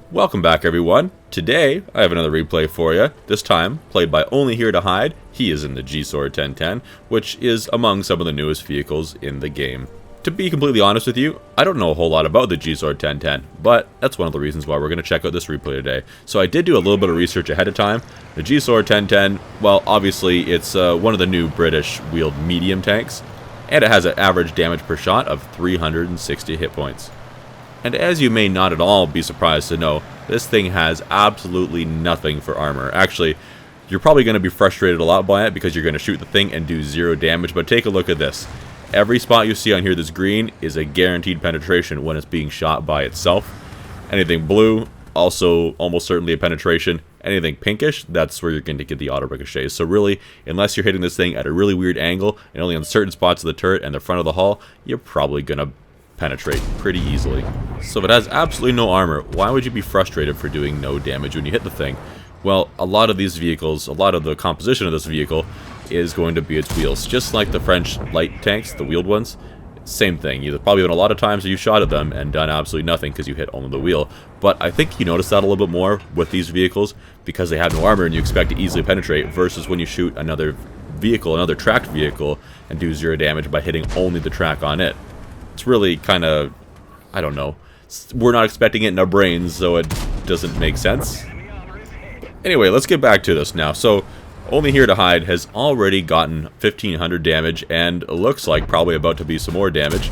Welcome back, everyone. Today, I have another replay for you, this time played by Only Here to Hide. He is in the GSOR 1010, which is among some of the newest vehicles in the game. To be completely honest with you, I don't know a whole lot about the GSOR 1010, but that's one of the reasons why we're going to check out this replay today. So I did do a little bit of research ahead of time. The GSOR 1010, well, obviously it's one of the new British wheeled medium tanks, and it has an average damage per shot of 360 hit points. And as you may not at all be surprised to know, this thing has absolutely nothing for armor. Actually, you're probably going to be frustrated a lot by it because you're going to shoot the thing and do 0 damage, but take a look at this. Every spot you see on here that's green is a guaranteed penetration when it's being shot by itself. Anything blue, also almost certainly a penetration. Anything pinkish, that's where you're going to get the auto ricochets. So really, unless you're hitting this thing at a really weird angle and only on certain spots of the turret and the front of the hull, you're probably going to penetrate pretty easily. So if it has absolutely no armor, why would you be frustrated for doing no damage when you hit the thing? Well, a lot of these vehicles, a lot of the composition of this vehicle is going to be its wheels. Just like the French light tanks, the wheeled ones, same thing. You've probably been a lot of times that you shot at them and done absolutely nothing because you hit only the wheel. But I think you notice that a little bit more with these vehicles because they have no armor and you expect to easily penetrate versus when you shoot another vehicle, another tracked vehicle, and do 0 damage by hitting only the track on it. It's really kind of, I don't know. We're not expecting it in our brains, so it doesn't make sense. Anyway, let's get back to this now. So, Only Here to Hide has already gotten 1500 damage, and looks like probably about to be some more damage.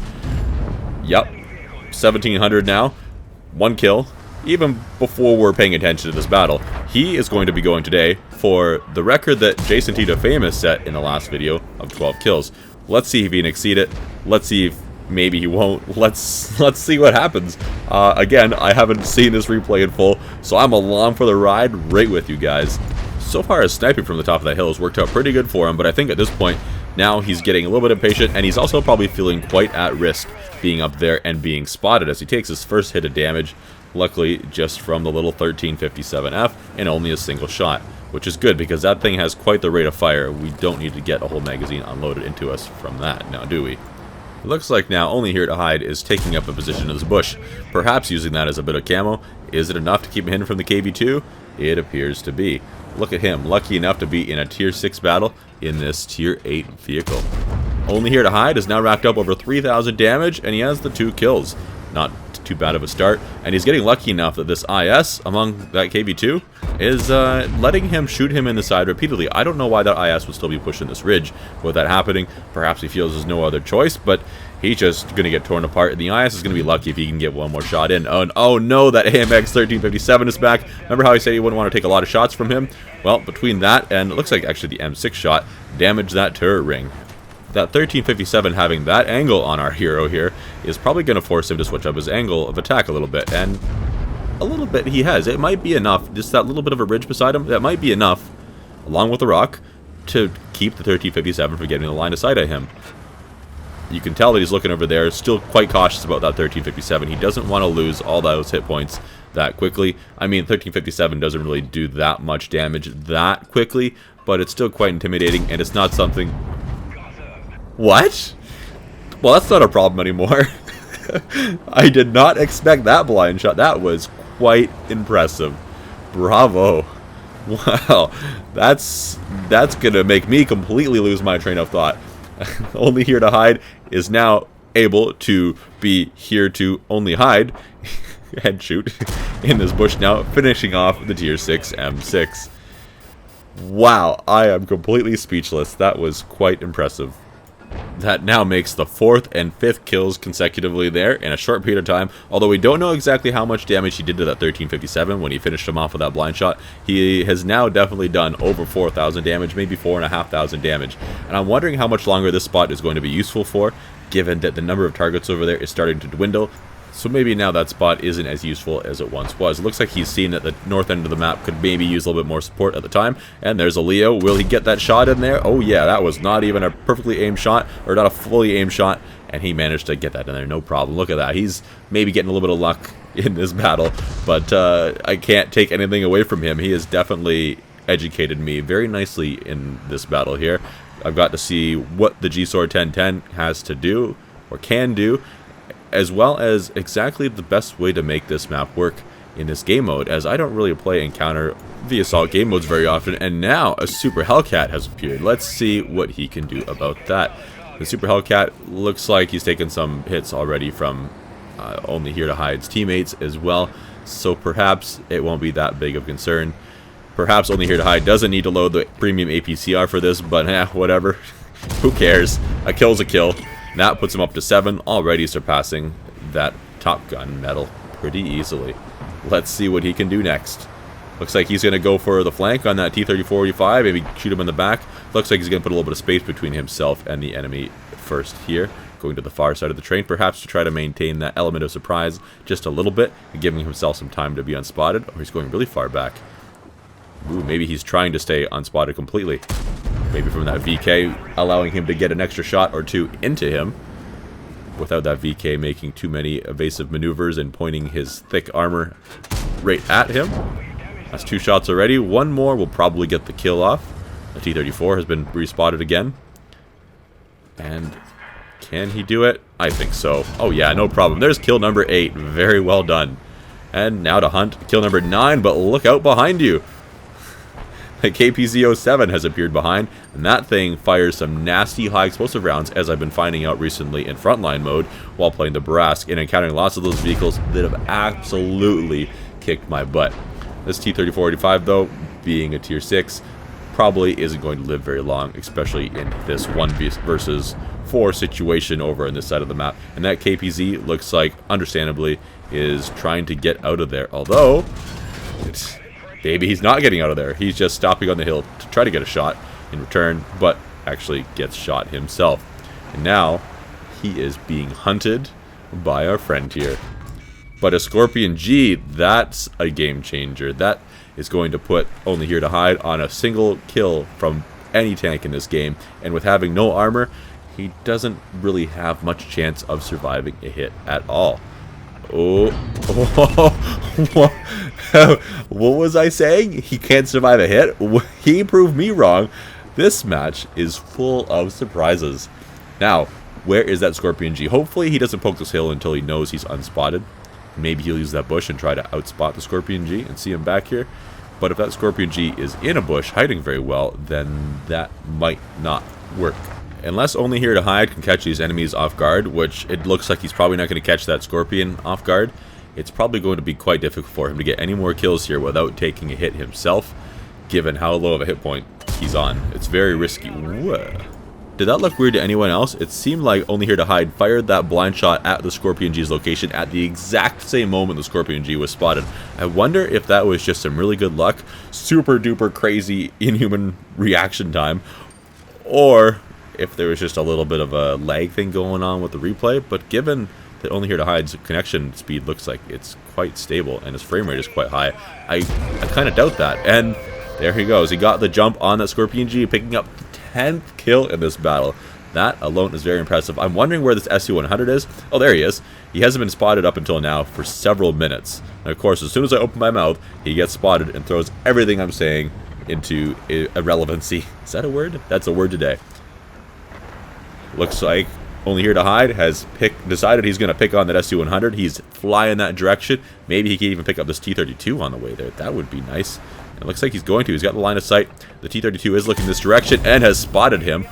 Yep, 1700 now. 1 kill. Even before we're paying attention to this battle, he is going to be going today for the record that Jason Tito Famous set in the last video of 12 kills. Let's see if he can exceed it. Let's see if maybe he won't. Let's see what happens. Again, I haven't seen this replay in full, so I'm along for the ride right with you guys. So far as sniping from the top of that hill has worked out pretty good for him, but I think at this point, now he's getting a little bit impatient, and he's also probably feeling quite at risk being up there and being spotted as he takes his first hit of damage, luckily just from the little 1357F and only a single shot, which is good because that thing has quite the rate of fire. We don't need to get a whole magazine unloaded into us from that, now do we? It looks like now Only Here to Hide is taking up a position in this bush, perhaps using that as a bit of camo. Is it enough to keep him hidden from the KV-2? It appears to be. Look at him, lucky enough to be in a Tier 6 battle in this Tier 8 vehicle. Only Here to Hide has now racked up over 3,000 damage, and he has the 2 kills. Not too bad of a start, and he's getting lucky enough that this IS among that KV-2 is letting him shoot him in the side repeatedly. I don't know why that IS would still be pushing this ridge with that happening. Perhaps he feels there's no other choice, but he's just going to get torn apart, and the IS is going to be lucky if he can get one more shot in. Oh no, that AMX 1357 is back. Remember how he said he wouldn't want to take a lot of shots from him? Well, between that and it looks like actually the M6 shot damaged that turret ring. That 1357 having that angle on our hero here is probably going to force him to switch up his angle of attack a little bit, and a little bit he has. It might be enough, just that little bit of a ridge beside him, that might be enough, along with the rock, to keep the 1357 from getting the line of sight at him. You can tell that he's looking over there, still quite cautious about that 1357. He doesn't want to lose all those hit points that quickly. I mean, 1357 doesn't really do that much damage that quickly, but it's still quite intimidating, and it's not something... What? Well, that's not a problem anymore. I did not expect that blind shot. That was quite impressive. Bravo. Wow. That's gonna make me completely lose my train of thought. Only Here to Hide is now able to be here to only hide and shoot in this bush now, finishing off the Tier 6 M6. Wow, I am completely speechless. That was quite impressive. That now makes the 4th and 5th kills consecutively there in a short period of time. Although we don't know exactly how much damage he did to that 1357 when he finished him off with that blind shot. He has now definitely done over 4,000 damage, maybe 4,500 damage. And I'm wondering how much longer this spot is going to be useful for, given that the number of targets over there is starting to dwindle. So maybe now that spot isn't as useful as it once was. It looks like he's seen that the north end of the map could maybe use a little bit more support at the time. And there's a Leo. Will he get that shot in there? Oh yeah, that was not even a perfectly aimed shot, or not a fully aimed shot. And he managed to get that in there, no problem. Look at that. He's maybe getting a little bit of luck in this battle, but I can't take anything away from him. He has definitely educated me very nicely in this battle here. I've got to see what the GSOR 1010 has to do, or can do, as well as exactly the best way to make this map work in this game mode, as I don't really play Encounter the Assault game modes very often, and now a Super Hellcat has appeared. Let's see what he can do about that. The Super Hellcat looks like he's taken some hits already from Only Here to Hide's teammates as well, so perhaps it won't be that big of concern. Perhaps Only Here to Hide doesn't need to load the premium APCR for this, but whatever. Who cares? A kill's a kill. And that puts him up to 7, already surpassing that Top Gun medal pretty easily. Let's see what he can do next. Looks like he's going to go for the flank on that T-34-85, maybe shoot him in the back. Looks like he's going to put a little bit of space between himself and the enemy first here. Going to the far side of the train, perhaps to try to maintain that element of surprise just a little bit, and giving himself some time to be unspotted, or he's going really far back. Ooh, maybe he's trying to stay unspotted completely. Maybe from that VK, allowing him to get an extra shot or two into him, without that VK making too many evasive maneuvers and pointing his thick armor right at him. That's 2 shots already. One more will probably get the kill off. The T-34 has been respotted again. And can he do it? I think so. Oh yeah, no problem. There's kill number 8. Very well done. And now to hunt kill number 9, but look out behind you. The KPZ-07 has appeared behind, and that thing fires some nasty high explosive rounds, as I've been finding out recently in frontline mode while playing the Brask and encountering lots of those vehicles that have absolutely kicked my butt. This T-34-85, though, being a tier 6, probably isn't going to live very long, especially in this 1 versus 4 situation over on this side of the map. And that KPZ looks like, understandably, is trying to get out of there, although maybe he's not getting out of there. He's just stopping on the hill to try to get a shot in return, but actually gets shot himself. And now he is being hunted by our friend here. But a Scorpion G, that's a game changer. That is going to put Only Here to Hide on a single kill from any tank in this game. And with having no armor, he doesn't really have much chance of surviving a hit at all. Oh, what was I saying? He can't survive a hit? He proved me wrong. This match is full of surprises. Now, where is that Scorpion G? Hopefully he doesn't poke this hill until he knows he's unspotted. Maybe he'll use that bush and try to outspot the Scorpion G and see him back here. But if that Scorpion G is in a bush hiding very well, then that might not work. Unless Only Here to Hide can catch these enemies off guard, which it looks like he's probably not going to catch that Scorpion off guard, it's probably going to be quite difficult for him to get any more kills here without taking a hit himself, given how low of a hit point he's on. It's very risky. Whoa. Did that look weird to anyone else? It seemed like Only Here to Hide fired that blind shot at the Scorpion G's location at the exact same moment the Scorpion G was spotted. I wonder if that was just some really good luck, super duper crazy inhuman reaction time, or if there was just a little bit of a lag thing going on with the replay. But given that Only Here to Hide's connection speed looks like it's quite stable and his frame rate is quite high, I kind of doubt that. And there he goes. He got the jump on that Scorpion G, picking up the 10th kill in this battle. That alone is very impressive. I'm wondering where this SU-100 is. Oh, there he is. He hasn't been spotted up until now for several minutes. And of course, as soon as I open my mouth, he gets spotted and throws everything I'm saying into irrelevancy. Is that a word? That's a word today. Looks like Only Here to Hide has decided he's going to pick on that SU-100. He's flying that direction. Maybe he can even pick up this T-32 on the way there. That would be nice. It looks like he's going to. He's got the line of sight. The T-32 is looking this direction and has spotted him.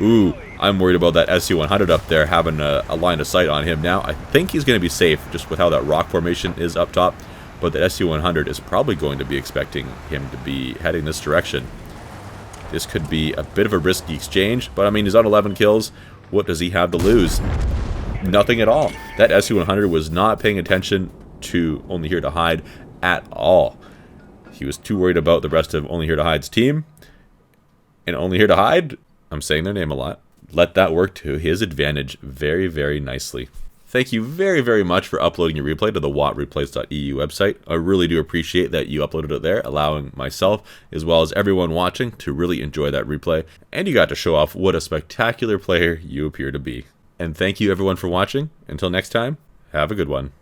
Ooh, I'm worried about that SU-100 up there having a line of sight on him now. I think he's going to be safe just with how that rock formation is up top. But the SU-100 is probably going to be expecting him to be heading this direction. This could be a bit of a risky exchange, but I mean, he's on 11 kills. What does he have to lose? Nothing at all. That SU-100 was not paying attention to Only Here to Hide at all. He was too worried about the rest of Only Here to Hide's team. And Only Here to Hide, I'm saying their name a lot, let that work to his advantage very, very nicely. Thank you very, very much for uploading your replay to the WoTreplays.eu website. I really do appreciate that you uploaded it there, allowing myself, as well as everyone watching, to really enjoy that replay. And you got to show off what a spectacular player you appear to be. And thank you everyone for watching. Until next time, have a good one.